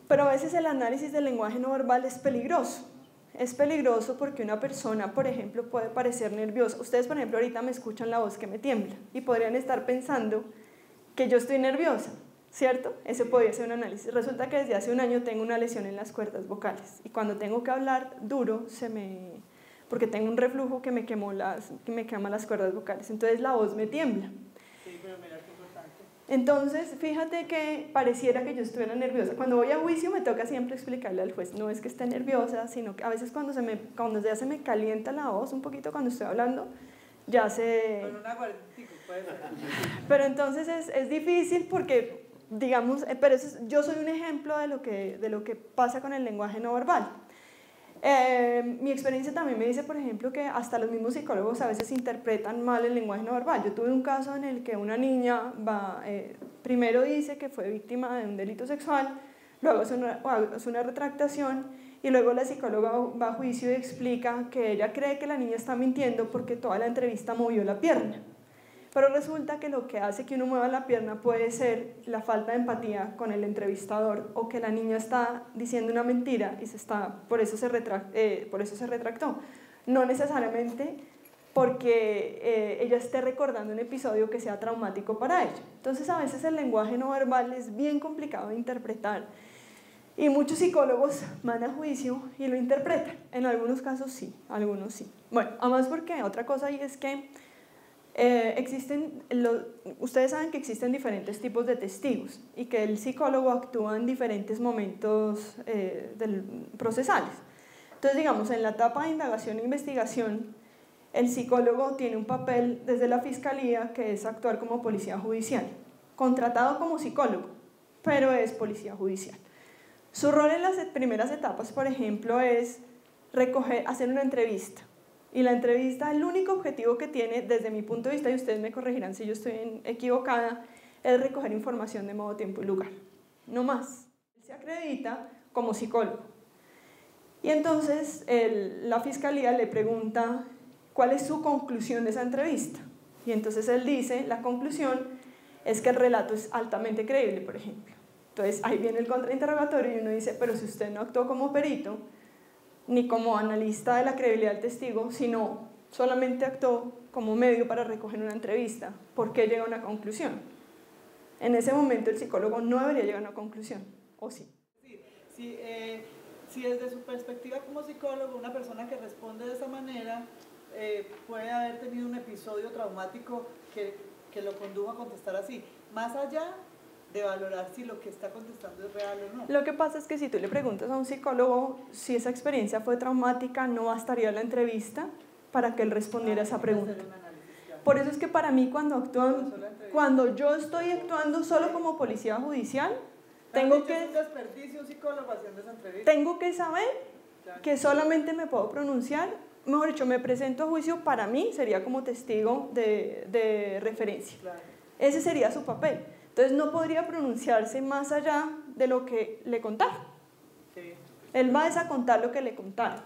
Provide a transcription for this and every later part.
Pero a veces el análisis del lenguaje no verbal es peligroso. Es peligroso porque una persona, por ejemplo, puede parecer nerviosa. Ustedes, por ejemplo, ahorita me escuchan la voz que me tiembla y podrían estar pensando que yo estoy nerviosa, ¿cierto? Ese podría ser un análisis. Resulta que desde hace un año tengo una lesión en las cuerdas vocales y cuando tengo que hablar duro, porque tengo un reflujo que me quema las cuerdas vocales, entonces la voz me tiembla. Sí, pero mira qué importante. Entonces, fíjate que pareciera que yo estuviera nerviosa. Cuando voy a juicio me toca siempre explicarle al juez, no es que esté nerviosa, sino que a veces cuando ya se me calienta la voz un poquito cuando estoy hablando, ya se... Con una guarditica puede ser. Pero entonces es difícil porque, digamos, pero yo soy un ejemplo de lo que pasa con el lenguaje no verbal. Mi experiencia también me dice, por ejemplo, que hasta los mismos psicólogos a veces interpretan mal el lenguaje no verbal. Yo tuve un caso en el que una niña primero dice que fue víctima de un delito sexual, luego hace una retractación y luego la psicóloga va a juicio y explica que ella cree que la niña está mintiendo porque toda la entrevista movió la pierna. Pero resulta que lo que hace que uno mueva la pierna puede ser la falta de empatía con el entrevistador o que la niña está diciendo una mentira y por eso se retractó. No necesariamente porque ella esté recordando un episodio que sea traumático para ella. Entonces a veces el lenguaje no verbal es bien complicado de interpretar y muchos psicólogos van a juicio y lo interpretan. En algunos casos sí, algunos sí. Bueno, además porque otra cosa ahí es que ustedes saben que existen diferentes tipos de testigos y que el psicólogo actúa en diferentes momentos procesales. Entonces, digamos, en la etapa de indagación e investigación, el psicólogo tiene un papel desde la fiscalía que es actuar como policía judicial, contratado como psicólogo, pero es policía judicial. Su rol en las primeras etapas, por ejemplo, es hacer una entrevista. Y la entrevista, el único objetivo que tiene, desde mi punto de vista, y ustedes me corregirán si yo estoy equivocada, es recoger información de modo, tiempo y lugar. No más. Él se acredita como psicólogo. Y entonces la fiscalía le pregunta cuál es su conclusión de esa entrevista. Y entonces él dice, la conclusión es que el relato es altamente creíble, por ejemplo. Entonces ahí viene el contrainterrogatorio y uno dice, pero si usted no actuó como perito, ni como analista de la credibilidad del testigo, sino solamente actuó como medio para recoger una entrevista, ¿por qué llega a una conclusión? En ese momento el psicólogo no debería llegar a una conclusión, ¿o sí? Si desde su perspectiva como psicólogo, una persona que responde de esa manera puede haber tenido un episodio traumático que lo condujo a contestar así, más allá de valorar si lo que está contestando es real o no. Lo que pasa es que si tú le preguntas a un psicólogo si esa experiencia fue traumática, no bastaría la entrevista para que él respondiera esa pregunta. Por eso es que para mí cuando yo estoy actuando solo como policía judicial, tengo que saber que solamente me puedo pronunciar, mejor dicho, me presento a juicio, para mí sería como testigo de referencia. Claro. Ese sería su papel. Entonces no podría pronunciarse más allá de lo que le contaron. Sí. Él va a contar lo que le contaron.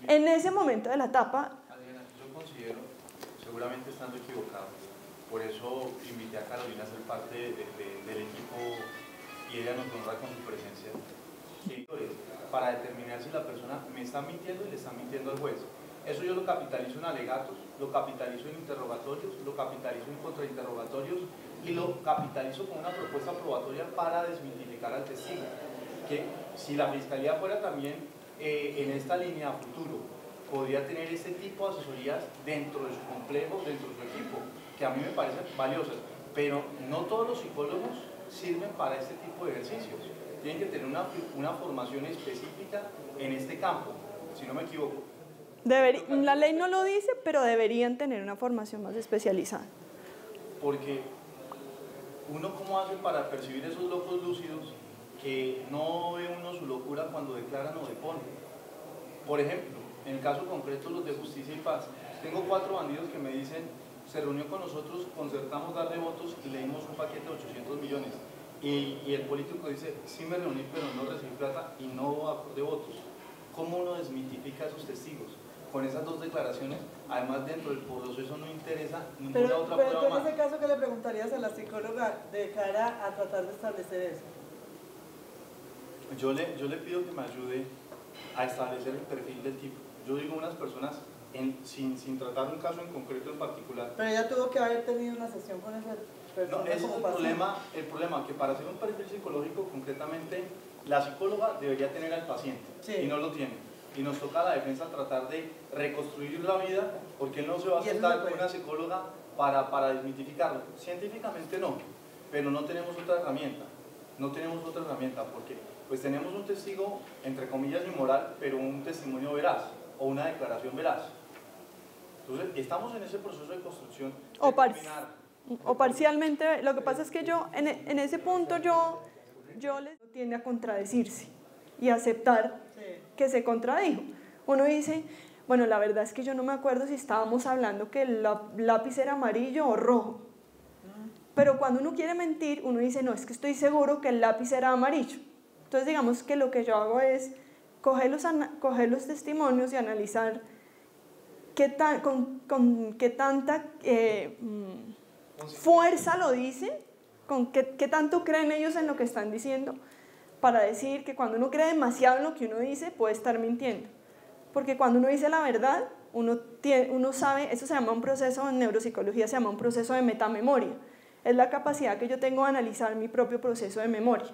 En ese momento de la etapa... Adriana, yo considero, seguramente estando equivocado, por eso invité a Carolina a ser parte del equipo y ella nos honra con su presencia, para determinar si la persona me está mintiendo y le está mintiendo al juez. Eso yo lo capitalizo en alegatos, lo capitalizo en interrogatorios, lo capitalizo en contrainterrogatorios y lo capitalizo con una propuesta probatoria para desmitificar al testigo. Que si la fiscalía fuera también en esta línea a futuro, podría tener este tipo de asesorías dentro de su complejo, dentro de su equipo, que a mí me parecen valiosas, pero no todos los psicólogos sirven para este tipo de ejercicios. Tienen que tener una formación específica en este campo, si no me equivoco. La ley no lo dice, pero deberían tener una formación más especializada. Porque uno cómo hace para percibir esos locos lúcidos que no ve uno su locura cuando declaran o deponen. Por ejemplo, en el caso concreto los de Justicia y Paz, tengo 4 bandidos que me dicen, se reunió con nosotros, concertamos darle votos y le dimos un paquete de 800 millones. Y el político dice, sí me reuní, pero no recibí plata y no de votos. ¿Cómo uno desmitifica a esos testigos? Con esas 2 declaraciones, además dentro del proceso no interesa ninguna otra prueba más. Pero en ese caso, ¿qué le preguntarías a la psicóloga de cara a tratar de establecer eso? Yo le pido que me ayude a establecer el perfil del tipo. Yo digo unas personas, sin tratar un caso en concreto en particular. Pero ella tuvo que haber tenido una sesión con esa persona. No, ese es el problema, que para hacer un perfil psicológico, concretamente, la psicóloga debería tener al paciente, sí, y no lo tiene. Y nos toca a la defensa tratar de reconstruir la vida, porque él no se va a sentar con una psicóloga para desmitificarlo. Científicamente no, pero no tenemos otra herramienta. No tenemos otra herramienta, porque pues tenemos un testigo, entre comillas, inmoral, pero un testimonio veraz, o una declaración veraz. Entonces, estamos en ese proceso de construcción. O parcialmente, lo que pasa es que yo, en ese punto, yo les tiende a contradecirse y aceptar que se contradijo. Uno dice, bueno, la verdad es que yo no me acuerdo si estábamos hablando que el lápiz era amarillo o rojo. Pero cuando uno quiere mentir, uno dice, no, es que estoy seguro que el lápiz era amarillo. Entonces, digamos que lo que yo hago es coger los testimonios y analizar con qué tanta fuerza lo dicen, con qué tanto creen ellos en lo que están diciendo, para decir que cuando uno cree demasiado en lo que uno dice, puede estar mintiendo. Porque cuando uno dice la verdad, uno sabe, eso se llama un proceso, en neuropsicología se llama un proceso de metamemoria. Es la capacidad que yo tengo de analizar mi propio proceso de memoria.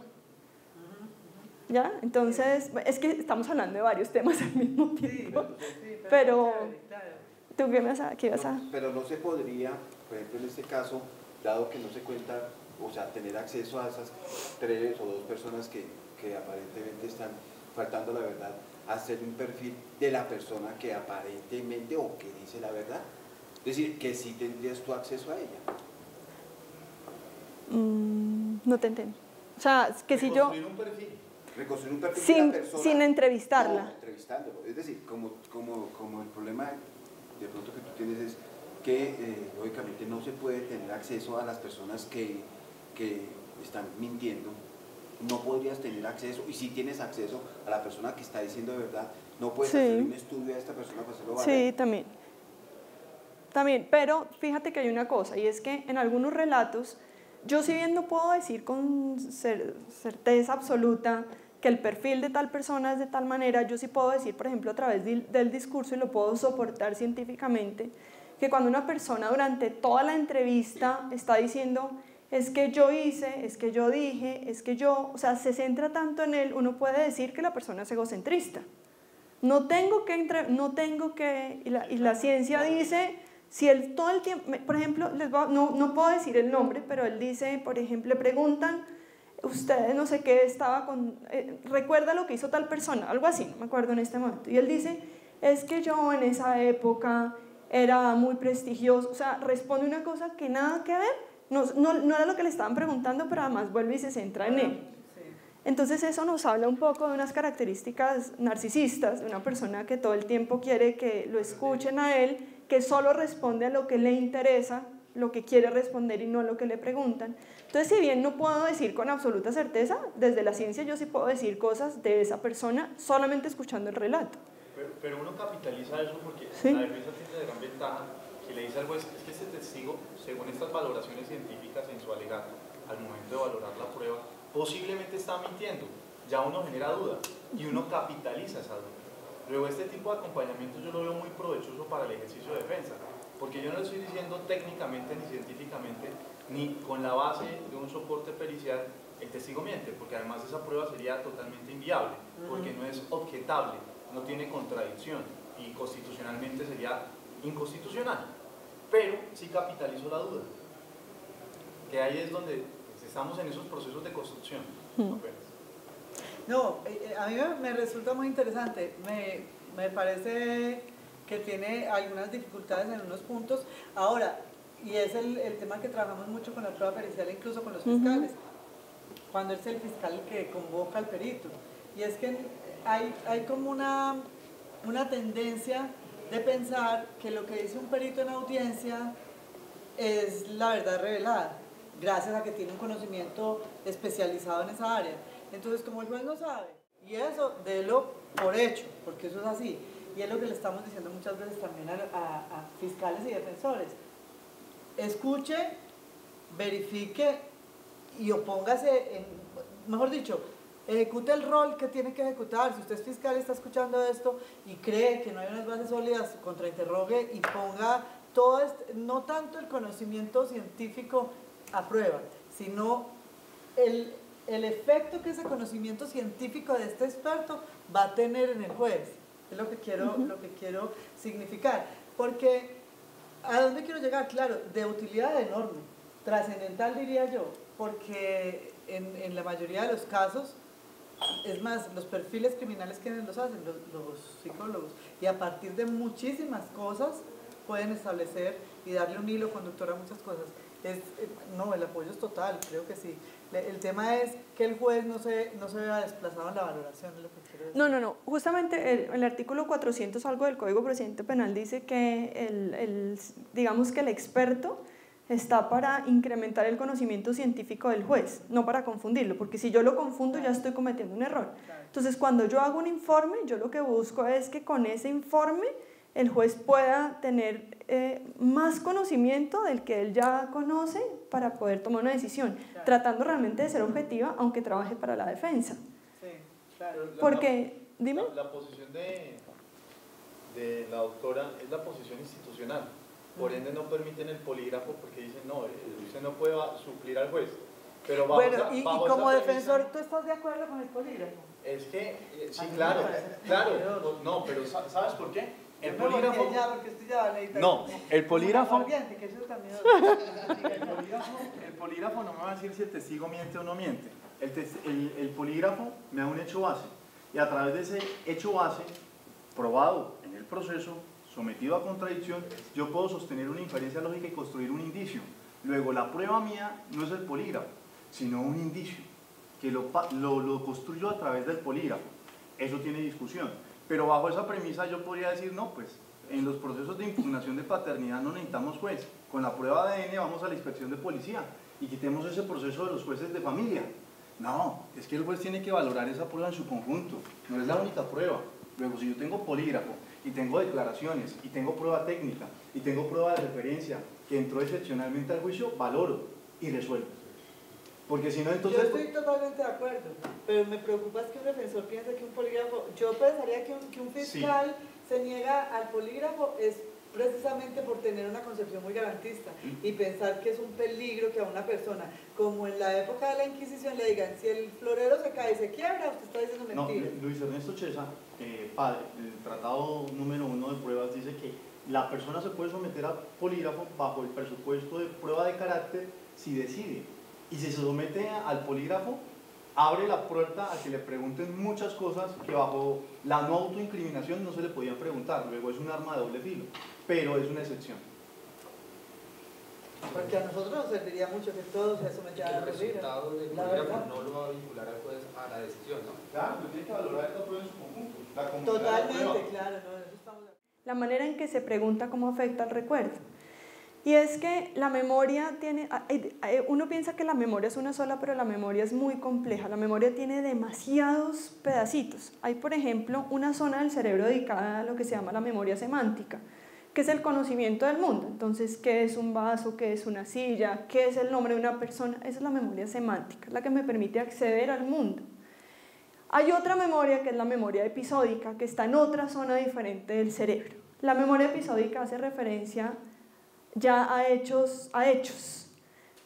¿Ya? Entonces, es que estamos hablando de varios temas al mismo tiempo. Sí, pero ¿tú qué ibas a...? Pero no se podría, por ejemplo, en este caso, dado que no se cuenta, o sea, tener acceso a esas 3 o 2 personas que aparentemente están faltando la verdad, hacer un perfil de la persona que aparentemente o que dice la verdad. Es decir, que sí tendrías tu acceso a ella. No te entiendo. O sea, que si yo... Reconstruir un perfil de la persona. Sin entrevistarla. No, entrevistándolo. Es decir, como el problema de pronto que tú tienes es que lógicamente no se puede tener acceso a las personas que están mintiendo. No podrías tener acceso, y si tienes acceso a la persona que está diciendo de verdad, no puedes hacer un estudio a esta persona para hacerlo valer. Sí, también, pero fíjate que hay una cosa, y es que en algunos relatos, yo si bien no puedo decir con certeza absoluta que el perfil de tal persona es de tal manera, yo sí puedo decir, por ejemplo, a través del discurso, y lo puedo soportar científicamente, que cuando una persona durante toda la entrevista está diciendo, es que yo hice, es que yo dije, es que yo, o sea, se centra tanto en él, uno puede decir que la persona es egocentrista. No tengo que, y la ciencia dice, si él todo el tiempo, por ejemplo, no puedo decir el nombre, pero él dice, por ejemplo, le preguntan, ustedes no sé qué estaba con, recuerda lo que hizo tal persona, algo así, no me acuerdo en este momento, y él dice, es que yo en esa época era muy prestigioso, o sea, responde una cosa que nada que ver, no era lo que le estaban preguntando, pero además vuelve y se centra en él. Entonces eso nos habla un poco de unas características narcisistas, de una persona que todo el tiempo quiere que lo escuchen a él, que solo responde a lo que le interesa, lo que quiere responder y no a lo que le preguntan. Entonces, si bien no puedo decir con absoluta certeza, desde la ciencia yo sí puedo decir cosas de esa persona solamente escuchando el relato. Pero uno capitaliza eso porque ¿sí? La defensa tiene de gran ventaja que le dice al juez, es que este testigo, según estas valoraciones científicas en su alegato, al momento de valorar la prueba, posiblemente está mintiendo. Ya uno genera duda y uno capitaliza esa duda. Luego, este tipo de acompañamiento yo lo veo muy provechoso para el ejercicio de defensa, porque yo no le estoy diciendo técnicamente ni científicamente, ni con la base de un soporte pericial, el testigo miente, porque además esa prueba sería totalmente inviable, porque no es objetable, no tiene contradicción y constitucionalmente sería inconstitucional. Pero sí capitalizo la duda, que ahí es donde estamos en esos procesos de construcción. No, a mí me resulta muy interesante, me parece que tiene algunas dificultades en unos puntos. Ahora, y es el tema que trabajamos mucho con la prueba pericial, incluso con los fiscales, cuando es el fiscal el que convoca al perito. Y es que hay como una tendencia de pensar que lo que dice un perito en audiencia es la verdad revelada, gracias a que tiene un conocimiento especializado en esa área. Entonces, como el juez no sabe, y eso délo por hecho, porque eso es así, y es lo que le estamos diciendo muchas veces también a fiscales y defensores. Escuche, verifique y opóngase, mejor dicho, ejecute el rol que tiene que ejecutar. Si usted es fiscal y está escuchando esto y cree que no hay unas bases sólidas, contrainterrogue y ponga todo no tanto el conocimiento científico a prueba, sino el efecto que ese conocimiento científico de este experto va a tener en el juez. Es lo que quiero significar. Porque, ¿a dónde quiero llegar? Claro, de utilidad enorme, trascendental diría yo, porque en la mayoría de los casos, es más, los perfiles criminales que los hacen los psicólogos, y a partir de muchísimas cosas pueden establecer y darle un hilo conductor a muchas cosas. No, el apoyo es total, creo que sí. El tema es que el juez no se vea desplazado en la valoración, es lo que quiero decir. No. Justamente el artículo 400 algo del Código Procedimiento Penal dice que digamos que el experto está para incrementar el conocimiento científico del juez, no para confundirlo, porque si yo lo confundo ya estoy cometiendo un error. Entonces, cuando yo hago un informe, yo lo que busco es que con ese informe el juez pueda tener más conocimiento del que él ya conoce para poder tomar una decisión, tratando realmente de ser objetiva, aunque trabaje para la defensa. Sí, claro. Porque, dime. La posición de la doctora es la posición institucional. Por ende no permiten el polígrafo porque dicen, no, usted no puede suplir al juez. Pero bueno, y como defensor, ¿tú estás de acuerdo con el polígrafo? Es que, sí, claro, no, pero ¿sabes por qué? El polígrafo... No, el polígrafo... El polígrafo no me va a decir si el testigo miente o no miente. El polígrafo me da un hecho base. Y a través de ese hecho base, probado en el proceso, sometido a contradicción, yo puedo sostener una inferencia lógica y construir un indicio. Luego, la prueba mía no es el polígrafo, sino un indicio, que lo construyo a través del polígrafo. Eso tiene discusión. Pero bajo esa premisa yo podría decir, no, pues, en los procesos de impugnación de paternidad no necesitamos juez. Con la prueba de ADN vamos a la inspección de policía y quitemos ese proceso de los jueces de familia. No, es que el juez tiene que valorar esa prueba en su conjunto, no es la única prueba. Luego, si yo tengo polígrafo, y tengo declaraciones, y tengo prueba técnica, y tengo prueba de referencia que entró excepcionalmente al juicio, valoro y resuelvo. Porque si no, entonces... Yo estoy totalmente de acuerdo, pero me preocupa es que un defensor piense que un polígrafo... Yo pensaría que un fiscal se niega al polígrafo es precisamente por tener una concepción muy garantista y pensar que es un peligro que a una persona, como en la época de la Inquisición, le digan, si el florero se cae y se quiebra, usted está diciendo mentiras. No, Luis Ernesto Chesa, padre, el tratado número 1 de pruebas dice que la persona se puede someter a polígrafo bajo el presupuesto de prueba de carácter si decide. Y si se somete al polígrafo, abre la puerta a que le pregunten muchas cosas que bajo la no autoincriminación no se le podían preguntar. Luego es un arma de doble filo, pero es una excepción. Porque a nosotros nos serviría mucho que todo se sometiera a la el resultado del polígrafo no lo va a vincular al juez a la decisión, ¿no? Claro, pero tiene que valorar esta prueba en su conjunto. Totalmente, claro. No, eso estamos... La manera en que se pregunta cómo afecta al recuerdo. Y es que la memoria tiene, uno piensa que la memoria es una sola, pero la memoria es muy compleja. La memoria tiene demasiados pedacitos. Hay, por ejemplo, una zona del cerebro dedicada a lo que se llama la memoria semántica, que es el conocimiento del mundo. Entonces, ¿qué es un vaso? ¿Qué es una silla? ¿Qué es el nombre de una persona? Esa es la memoria semántica, la que me permite acceder al mundo. Hay otra memoria que es la memoria episódica, que está en otra zona diferente del cerebro. La memoria episódica hace referencia ya a hechos,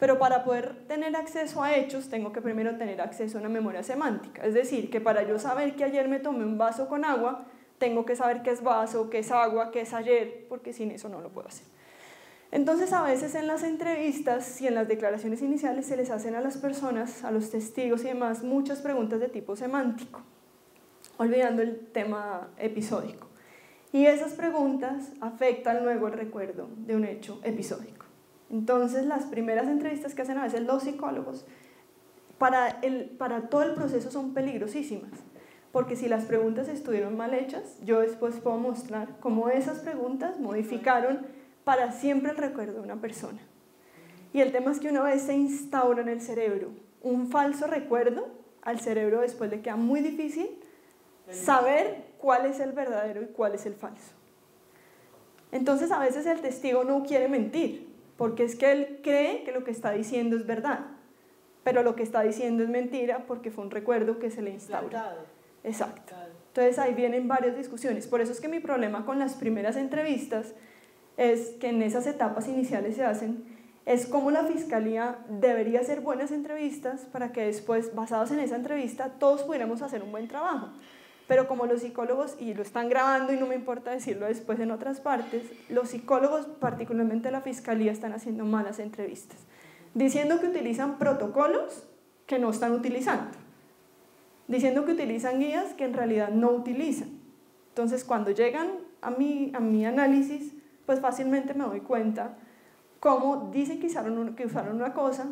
pero para poder tener acceso a hechos tengo que primero tener acceso a una memoria semántica, es decir, que para yo saber que ayer me tomé un vaso con agua, tengo que saber qué es vaso, qué es agua, qué es ayer, porque sin eso no lo puedo hacer. Entonces a veces en las entrevistas y en las declaraciones iniciales se les hacen a las personas, a los testigos y demás, muchas preguntas de tipo semántico, olvidando el tema episódico. Y esas preguntas afectan luego el recuerdo de un hecho episódico. Entonces, las primeras entrevistas que hacen a veces los psicólogos, para todo el proceso son peligrosísimas, porque si las preguntas estuvieron mal hechas, yo después puedo mostrar cómo esas preguntas modificaron para siempre el recuerdo de una persona. Y el tema es que una vez se instaura en el cerebro un falso recuerdo, al cerebro después le queda muy difícil saber cuál es el verdadero y cuál es el falso. Entonces a veces el testigo no quiere mentir, porque es que él cree que lo que está diciendo es verdad. pero lo que está diciendo es mentira porque fue un recuerdo que se le instaura. Plantado. Exacto. Claro. Entonces ahí vienen varias discusiones. Por eso es que mi problema con las primeras entrevistas es que en esas etapas iniciales se hacen, es cómo la fiscalía debería hacer buenas entrevistas para que después, basados en esa entrevista, todos pudiéramos hacer un buen trabajo. Pero como los psicólogos, y lo están grabando y no me importa decirlo después en otras partes, los psicólogos, particularmente la fiscalía, están haciendo malas entrevistas, diciendo que utilizan protocolos que no están utilizando, diciendo que utilizan guías que en realidad no utilizan. Entonces, cuando llegan a mi análisis, pues fácilmente me doy cuenta cómo dicen que usaron una cosa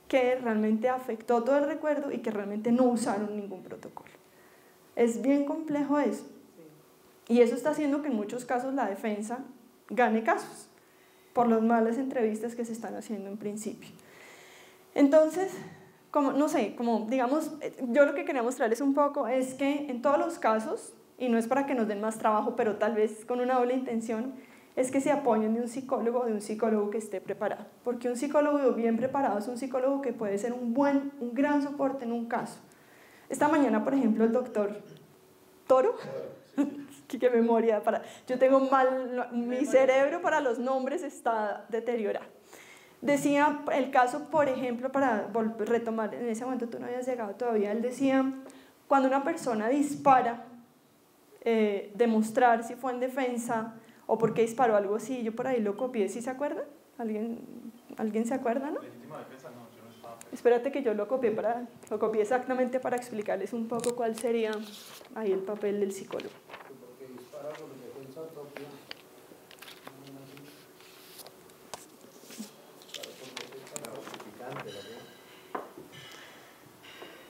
que realmente afectó todo el recuerdo y que realmente no usaron ningún protocolo. Es bien complejo eso. Y eso está haciendo que en muchos casos la defensa gane casos por las malas entrevistas que se están haciendo en principio. Entonces, digamos, yo lo que quería mostrarles un poco es que en todos los casos, y no es para que nos den más trabajo, pero tal vez con una doble intención, es que se apoyen de un psicólogo que esté preparado. Porque un psicólogo bien preparado es un psicólogo que puede ser un gran soporte en un caso. Esta mañana, por ejemplo, el doctor Toro, qué memoria, yo tengo mi cerebro para los nombres está deteriorado. Decía el caso, por ejemplo, para retomar, en ese momento tú no habías llegado todavía, él decía, cuando una persona dispara, demostrar si fue en defensa o por qué disparó, algo así, yo por ahí lo copié, ¿sí se acuerdan? ¿Alguien se acuerda, no? Legítima defensa, no, yo no estaba. Espérate que yo lo copié exactamente para explicarles un poco cuál sería ahí el papel del psicólogo. Porque dispara por defensa propia.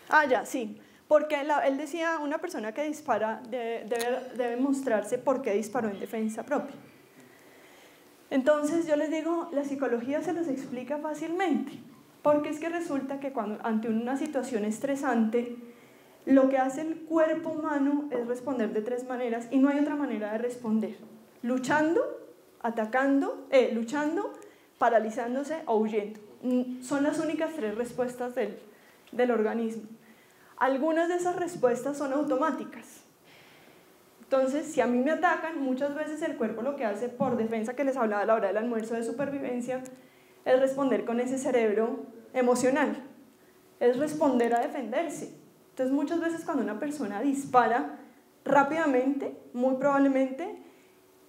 Ah, ya, sí. Porque él decía, una persona que dispara debe mostrarse por qué disparó en defensa propia. Entonces yo les digo, la psicología se los explica fácilmente, porque es que resulta que ante una situación estresante, lo que hace el cuerpo humano es responder de 3 maneras y no hay otra manera de responder: luchando, atacando, luchando, paralizándose o huyendo. Son las únicas 3 respuestas del organismo. Algunas de esas respuestas son automáticas. Entonces, si a mí me atacan, muchas veces el cuerpo lo que hace por defensa, que les hablaba a la hora del almuerzo de supervivencia, es responder con ese cerebro emocional, es responder a defenderse. Entonces, muchas veces cuando una persona dispara rápidamente, muy probablemente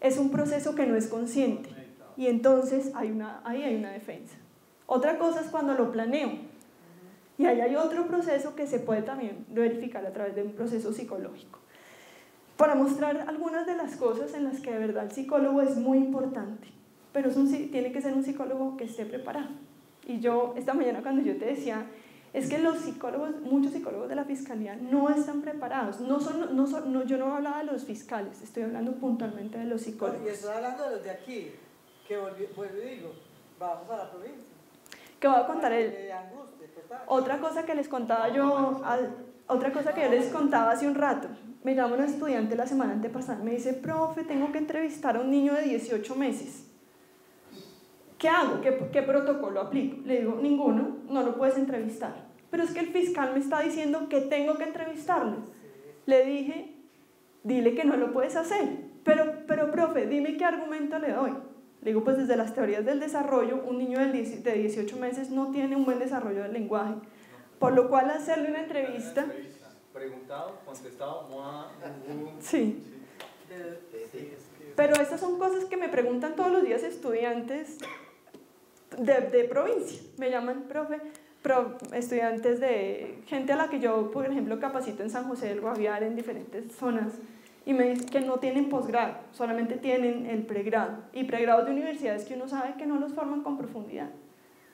es un proceso que no es consciente y entonces ahí hay una defensa. Otra cosa es cuando lo planeo. Y ahí hay otro proceso que se puede también verificar a través de un proceso psicológico. Para mostrar algunas de las cosas en las que de verdad el psicólogo es muy importante, pero tiene que ser un psicólogo que esté preparado. Y yo, esta mañana cuando yo te decía, es que muchos psicólogos de la fiscalía no están preparados. Yo no hablaba de los fiscales, estoy hablando puntualmente de los psicólogos. Y estoy hablando de los de aquí, que vuelvo y digo, vamos a la provincia. Que voy a contar otra cosa que yo les contaba hace un rato. Me llama una estudiante la semana antepasada, me dice, profe, tengo que entrevistar a un niño de 18 meses. ¿Qué hago? ¿Qué protocolo aplico? Le digo, ninguno, no lo puedes entrevistar. Pero es que el fiscal me está diciendo que tengo que entrevistarlo. Le dije, dile que no lo puedes hacer. Pero profe, dime qué argumento le doy. Le digo, pues desde las teorías del desarrollo, un niño de 18 meses no tiene un buen desarrollo del lenguaje, por lo cual hacerle una entrevista... Preguntado, contestado, Sí. Pero estas son cosas que me preguntan todos los días estudiantes de provincia. Me llaman, profe, estudiantes de gente a la que yo, por ejemplo, capacito en San José del Guaviare, en diferentes zonas, y me dicen que no tienen posgrado, solamente tienen el pregrado, y pregrados de universidades que uno sabe que no los forman con profundidad.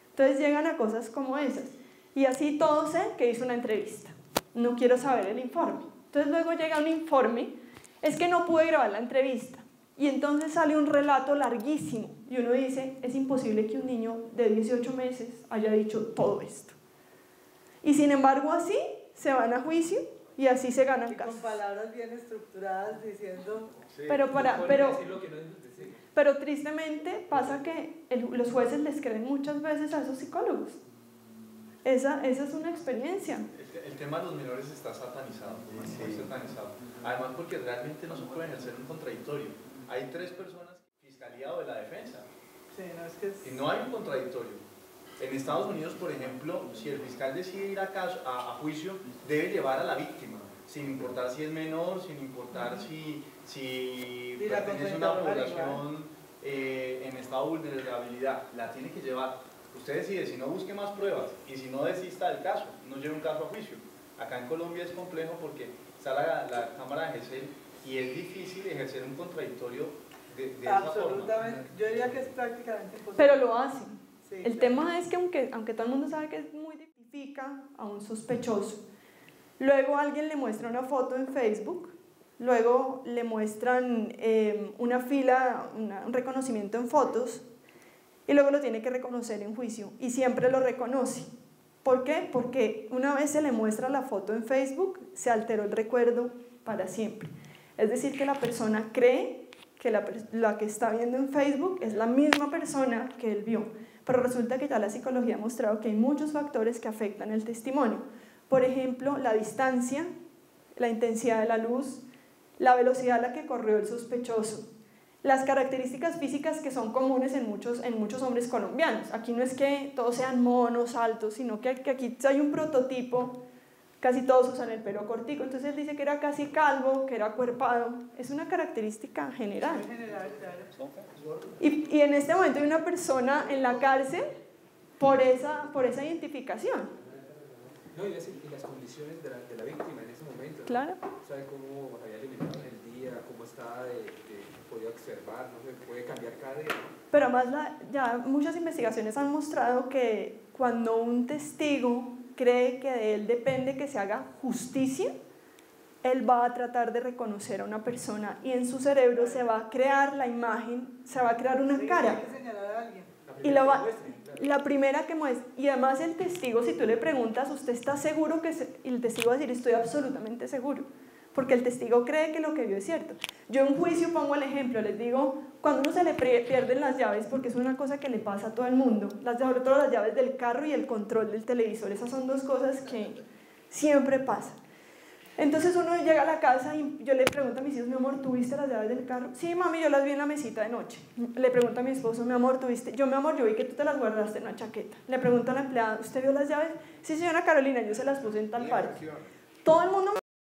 Entonces llegan a cosas como esas, y así todo sé que hizo una entrevista, no quiero saber el informe. Entonces luego llega un informe, es que no pude grabar la entrevista, y entonces sale un relato larguísimo, y uno dice, es imposible que un niño de 18 meses haya dicho todo esto. Y sin embargo así se van a juicio, y así se ganan casos. Con palabras bien estructuradas diciendo... Sí, pero tristemente pasa que los jueces les creen muchas veces a esos psicólogos. esa es una experiencia. El tema de los menores está satanizado, muy satanizado. Además porque realmente no se puede ejercer un contradictorio. Hay 3 personas, fiscalía o de la defensa, Sí, no, es que es... y no hay un contradictorio. En Estados Unidos, por ejemplo, si el fiscal decide ir a juicio, debe llevar a la víctima, sin importar si es menor, sin importar si pertenece a una población en estado de vulnerabilidad, la tiene que llevar. Usted decide, si no busque más pruebas y si no desista del caso, no lleve un caso a juicio. Acá en Colombia es complejo porque está la Cámara de GESEL y es difícil ejercer un contradictorio de esa forma. Absolutamente, yo diría que es prácticamente imposible. Pero lo hacen. Sí, El claro. tema es que aunque todo el mundo sabe que es muy difícil a un sospechoso, luego alguien le muestra una foto en Facebook, luego le muestran una fila, un reconocimiento en fotos, y luego lo tiene que reconocer en juicio, y siempre lo reconoce. ¿Por qué? Porque una vez se le muestra la foto en Facebook, se alteró el recuerdo para siempre. Es decir, que la persona cree que la que está viendo en Facebook es la misma persona que él vio. Pero resulta que ya la psicología ha mostrado que hay muchos factores que afectan el testimonio. Por ejemplo, la distancia, la intensidad de la luz, la velocidad a la que corrió el sospechoso, las características físicas que son comunes en muchos hombres colombianos. Aquí no es que todos sean monos, altos, sino que aquí hay un prototipo, casi todos usan el pelo cortico, entonces él dice que era casi calvo, que era acuerpado, es una característica general. En general, claro. Y en este momento hay una persona en la cárcel por esa identificación. No, y las condiciones de la víctima en ese momento, ¿no? Claro. Sabe cómo había alimentado en el día, cómo estaba, podía observar, no se puede cambiar cada día, ¿no? Pero además ya muchas investigaciones han mostrado que cuando un testigo cree que de él depende que se haga justicia, él va a tratar de reconocer a una persona y en su cerebro se va a crear la imagen, se va a crear una cara. Hay que señalar a alguien. Y la primera que muestra, y además el testigo, si tú le preguntas, ¿usted está seguro que y el testigo va a decir, estoy absolutamente seguro? Porque el testigo cree que lo que vio es cierto. Yo en juicio pongo el ejemplo, les digo, cuando uno se le pierden las llaves, porque es una cosa que le pasa a todo el mundo, sobre todo las llaves del carro y el control del televisor, esas son 2 cosas que siempre pasan. Entonces uno llega a la casa y yo le pregunto a mis hijos, mi amor, ¿tuviste las llaves del carro? Sí, mami, yo las vi en la mesita de noche. Le pregunto a mi esposo, mi amor, ¿tuviste? Yo, mi amor, yo vi que tú te las guardaste en una chaqueta. Le pregunto a la empleada, ¿usted vio las llaves? Sí, señora Carolina, yo se las puse en tal parte. Todo el mundo